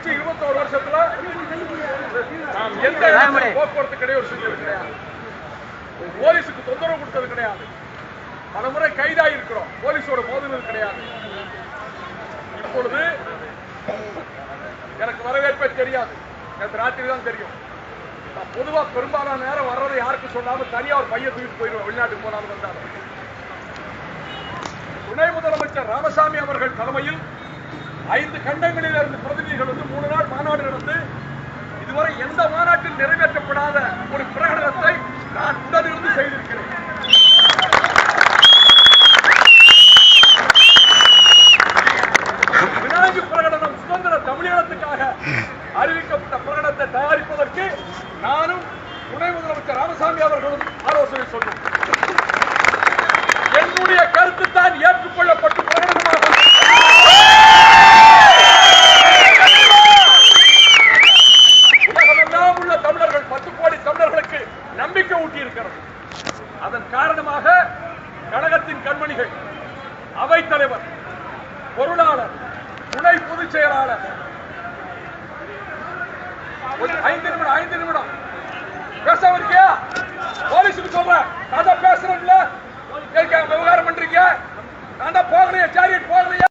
கழிச்சு 21 வருஷத்துல நாம் எந்த போக்குவரத்து கிடையாது செஞ்சது கிடையாது. போலீஸுக்கு தொந்தரவு கொடுத்தது கிடையாது. பலமுறை கைதாகி இருக்கிறோம். போலீஸோட மோதுனது கிடையாது. இப்பொழுது எனக்கு வரவேற்பே தெரியாது. நேற்று ராத்திரி தான் தெரியும். நான் பொதுவா பெரும்பாலான நேரம் வர்றதை யாருக்கு சொல்லாம தனியா ஒரு பையன் தூக்கிட்டு போயிடுவேன். வெளிநாட்டுக்கு போனாலும் வந்தாலும். துணை முதலமைச்சர் ராமசாமி அவர்கள் தலைமையில் 5 கண்டங்களில் இருந்து பிரதிநிதிகள் வந்து 3 நாள் மாநாடு நடந்து இதுவரை எந்த மாநாட்டில் நிறைவேற்றப்படாத ஒரு பிரகடனத்தை நான் உடனிருந்து செய்திருக்கிறேன். விநாயக பிரகடனம் சுதந்திர தமிழகத்துக்காக அறிவிக்கப்பட்ட பிரகடனத்தை தயாரிப்பதற்கு நானும் துணை முதலமைச்சர் ராமசாமி அவர்களும் ஆலோசனை சொன்னோம். என்னுடைய கருத்து தான் ஏற்றுக்கொள்ளப்பட்டு பிரகடனமாக உலகமெல்லாம் உள்ள தமிழர்கள் 10 கோடி தமிழர்களுக்கு நம்பிக்கை ஊட்டியிருக்கிறது. அதன் காரணமாக கழகத்தின் கண்மணிகள், அவைத்தலைவர், பொருளாளர், துணை பொதுச் செயலாளர் 5 நிமிடம் பேச இருக்கியா? போலீஸுக்கு சொல்றேன், நான் தான் பேசுறேன்ல, விவகாரம் பண்றீங்க. நான் தான் போகலையே, சேரியட் போகலையே.